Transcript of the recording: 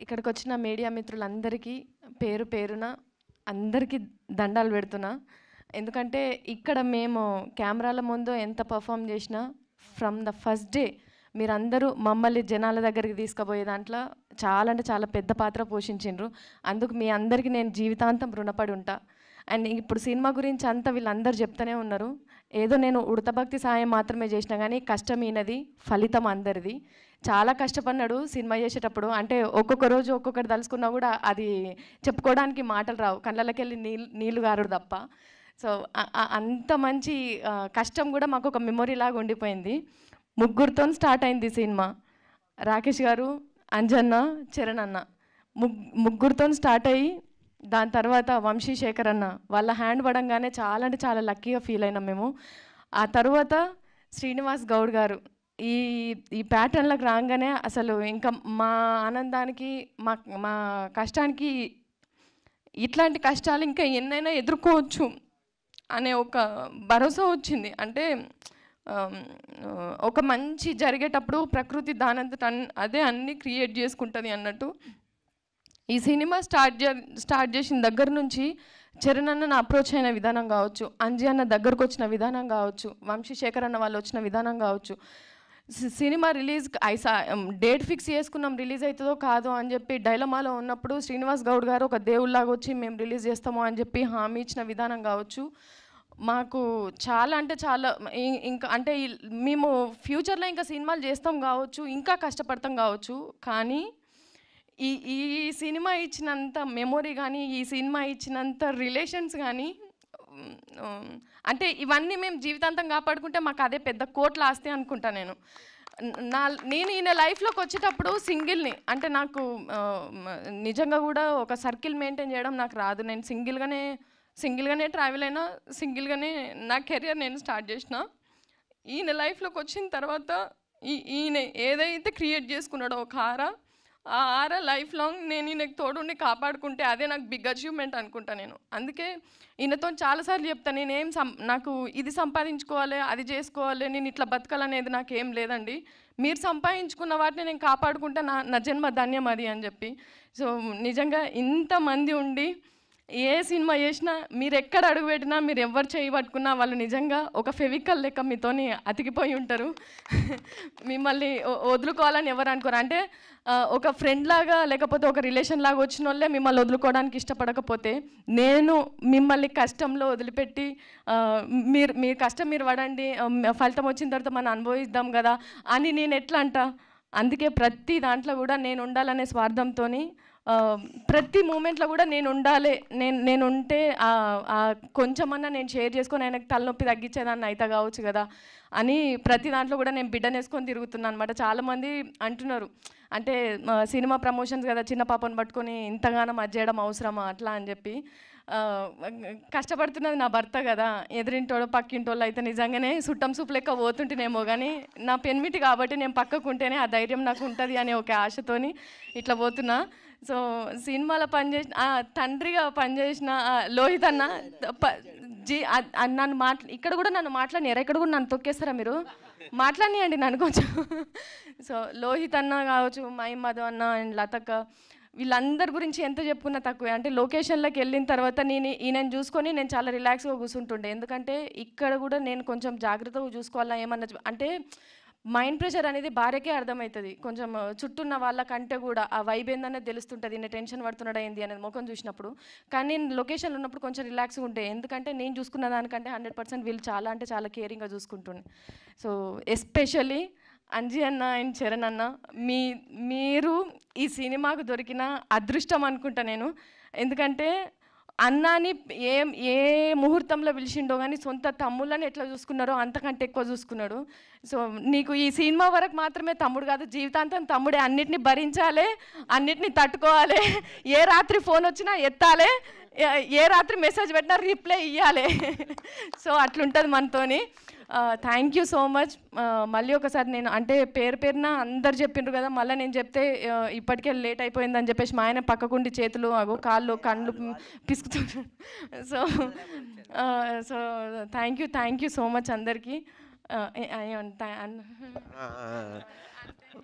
ఇక్కడికి వచ్చిన మీడియా మిత్రులందరికీ పేరు పేరున అందరికీ దండాలు పెడుతున్నా. ఎందుకంటే ఇక్కడ మేము కెమెరాల ముందు ఎంత పర్ఫామ్ చేసినా ఫ్రమ్ ద ఫస్ట్ డే మీరందరూ మమ్మల్ని జనాల దగ్గరికి తీసుకుపోయే దాంట్లో చాలా అంటే చాలా పెద్ద పాత్ర పోషించిండ్రు. అందుకు మీ అందరికీ నేను జీవితాంతం రుణపడి ఉంటా. అండ్ ఇప్పుడు సినిమా గురించి అంతా వీళ్ళందరూ చెప్తూనే ఉన్నారు. ఏదో నేను ఉడతభక్తి సాయం మాత్రమే చేసినా కానీ కష్టం ఈయనది, ఫలితం అందరిది. చాలా కష్టపడినాడు సినిమా చేసేటప్పుడు. అంటే ఒక్కొక్క రోజు ఒక్కొక్కటి తలుసుకున్నా కూడా అది చెప్పుకోవడానికి మాటలు రావు, కళ్ళకి వెళ్ళి నీళ్ళు గారుడు తప్ప. సో అంత మంచి కష్టం కూడా మాకు ఒక మెమొరీ లాగా ఉండిపోయింది. ముగ్గురితో స్టార్ట్ అయింది సినిమా. రాకేష్ గారు, అంజన్న, చరణ్ అన్న ముగ్గురితో స్టార్ట్ అయ్యి దాని తర్వాత వంశీశేఖర్ అన్న వాళ్ళ హ్యాండ్ పడంగానే చాలా అంటే చాలా లక్కీగా ఫీల్ అయినాం మేము. ఆ తర్వాత శ్రీనివాస్ గౌడ్ గారు ఈ ప్యాటర్న్లకు రాగానే అసలు ఇంకా మా ఆనందానికి మా కష్టానికి ఇట్లాంటి కష్టాలు ఇంకా ఎన్నైనా ఎదుర్కోవచ్చు అనే ఒక భరోసా వచ్చింది. అంటే ఒక మంచి జరిగేటప్పుడు ప్రకృతి దానంతట అదే అన్నీ క్రియేట్ చేసుకుంటుంది అన్నట్టు. ఈ సినిమా స్టార్ట్ చేసిన దగ్గర నుంచి చరణ్ అన్న అప్రోచ్ అయిన విధానం కావచ్చు, అంజీ అన్న దగ్గరకు వచ్చిన విధానం కావచ్చు, వంశీశేఖర్ అన్న వాళ్ళు వచ్చిన విధానం కావచ్చు, సినిమా రిలీజ్ డేట్ ఫిక్స్ చేసుకున్నాం రిలీజ్ అవుతుందో కాదో అని చెప్పి డైలమాలో ఉన్నప్పుడు శ్రీనివాస్ గౌడ్ గారు ఒక దేవుళ్ళలాగా వచ్చి మేము రిలీజ్ చేస్తాము అని చెప్పి హామీ ఇచ్చిన విధానం కావచ్చు, మాకు చాలా అంటే చాలా ఇంకా అంటే మేము ఫ్యూచర్లో ఇంకా సినిమాలు చేస్తాం కావచ్చు, ఇంకా కష్టపడతాం కావచ్చు, కానీ ఈ సినిమా ఇచ్చినంత మెమొరీ కానీ, ఈ సినిమా ఇచ్చినంత రిలేషన్స్ కానీ, అంటే ఇవన్నీ మేము జీవితాంతం కాపాడుకుంటే మాకు అదే పెద్ద కోట్ల ఆస్తి అనుకుంటా. నేను ఈయన లైఫ్లోకి వచ్చేటప్పుడు సింగిల్ని, అంటే నాకు నిజంగా కూడా ఒక సర్కిల్ మెయింటైన్ చేయడం నాకు రాదు. నేను సింగిల్గానే ట్రావెల్ అయినా, సింగిల్గానే నా కెరియర్ నేను స్టార్ట్ చేసిన. ఈయన లైఫ్లోకి వచ్చిన తర్వాత ఈయన ఏదైతే క్రియేట్ చేసుకున్నాడో ఒక ఆ ఆరా లైఫ్ లాంగ్ నేను ఈయనకు తోడుండి కాపాడుకుంటే అదే నాకు బిగ్ అచీవ్మెంట్ అనుకుంటా నేను. అందుకే ఈయనతో చాలాసార్లు చెప్తాను, నాకు ఇది సంపాదించుకోవాలి, అది చేసుకోవాలి, నేను ఇట్లా బతకాలనేది నాకేం లేదండి. మీరు సంపాదించుకున్న వాటిని నేను కాపాడుకుంటే నా జన్మ ధన్యం అది అని చెప్పి. సో నిజంగా ఇంతమంది ఉండి ఏ సినిమా చేసినా మీరు ఎక్కడ అడుగు పెట్టినా, మీరు ఎవరు చేయి పట్టుకున్నా వాళ్ళు నిజంగా ఒక ఫెవికల్ లెక్క మీతోని అతికిపోయి ఉంటారు. మిమ్మల్ని వదులుకోవాలని ఎవరు అనుకోరు. అంటే ఒక ఫ్రెండ్ లాగా లేకపోతే ఒక రిలేషన్ లాగా వచ్చిన వాళ్ళే మిమ్మల్ని వదులుకోవడానికి ఇష్టపడకపోతే, నేను మిమ్మల్ని కష్టంలో వదిలిపెట్టి మీరు కష్టం మీరు పడండి, ఫలితం వచ్చిన తర్వాత మనం అనుభవిద్దాం కదా అని నేను ఎట్లా అంట. అందుకే ప్రతి దాంట్లో కూడా నేను ఉండాలనే స్వార్థంతో ప్రతి మూమెంట్లో కూడా నేను ఉండాలి, నేను ఉంటే కొంచెమన్నా నేను షేర్ చేసుకొని ఆయనకు తలనొప్పి తగ్గించేదాన్ని అయితే కావచ్చు కదా అని ప్రతి దాంట్లో కూడా నేను బిడ్డను వేసుకొని తిరుగుతున్నాను అనమాట. చాలామంది అంటున్నారు, అంటే సినిమా ప్రమోషన్స్ కదా చిన్న పాపను పట్టుకొని ఇంతగానో అది చేయడం అవసరమా అట్లా అని చెప్పి. కష్టపడుతున్నది నా భర్త కదా, ఎదురింటోళ్ళు పక్కింటోళ్ళు అయితే నిజంగానే సుట్టం సూపు లెక్క పోతుంటేనేమో, కానీ నా పెన్మిటి కాబట్టి నేను పక్కకుంటేనే ఆ ధైర్యం నాకు ఉంటుంది అనే ఒక ఆశతోని ఇట్లా పోతున్నా. సో సినిమాలో పనిచేసిన తండ్రిగా పనిచేసిన లోహిత్ అన్న నన్ను ఇక్కడ కూడా నన్ను మాట్లాడినారా, ఇక్కడ కూడా నన్ను తొక్కేస్తారా మీరు, మాట్లాడియండి నన్ను కొంచెం. సో లోహిత్ అన్న కావచ్చు, మధు అన్న అండ్ లతక్క, వీళ్ళందరి గురించి ఎంత చెప్పుకున్నా తక్కువే. అంటే లొకేషన్లోకి వెళ్ళిన తర్వాత ఈయనని చూసుకొని నేను చాలా రిలాక్స్గా కూర్చుంటుండే. ఎందుకంటే ఇక్కడ కూడా నేను కొంచెం జాగ్రత్తగా చూసుకోవాలా ఏమన్నా, అంటే మైండ్ ప్రెషర్ అనేది భార్యకే అర్థమవుతుంది, కొంచెం చుట్టూన్న వాళ్ళకంటే కూడా ఆ వైబ్ ఏందనేది తెలుస్తుంటుంది, నేను టెన్షన్ పడుతున్నాడా ఏంది అనేది ముఖం చూసినప్పుడు. కానీ నేను లొకేషన్లో ఉన్నప్పుడు కొంచెం రిలాక్స్గా ఉంటే, ఎందుకంటే నేను చూసుకున్న దానికంటే 100% వీళ్ళు చాలా అంటే చాలా కేరింగ్గా చూసుకుంటుండే. సో ఎస్పెషల్లీ అంజీ అన్న అండ్ చరణ్ అన్న, మీరు ఈ సినిమాకు దొరికిన అదృష్టం అనుకుంటా నేను. ఎందుకంటే అన్నాని ఏ ముహూర్తంలో పిలిచిండో కానీ సొంత తమ్ముళ్ళని ఎట్లా చూసుకున్నారో అంతకంటే ఎక్కువ చూసుకున్నాడు. సో నీకు ఈ సినిమా వరకు మాత్రమే తమ్ముడు కాదు, జీవితాంతం తమ్ముడే. అన్నిటిని భరించాలి, అన్నిటిని తట్టుకోవాలి, ఏ రాత్రి ఫోన్ వచ్చినా ఎత్తాలి, ఏ రాత్రి మెసేజ్ పెట్టినా రిప్లై ఇవ్వాలి. సో అట్లుంటుంది మనతోని. Thank you so much. మళ్ళీ ఒకసారి నేను అంటే పేరున అందరు చెప్పిండ్రు కదా, మళ్ళీ నేను చెప్తే ఇప్పటికే లేట్ అయిపోయిందని చెప్పేసి మా ఆయన పక్కకుండి చేతులు కాళ్ళు కళ్ళు పిసుకుతుంటారు. So thank you so much అందరికీ.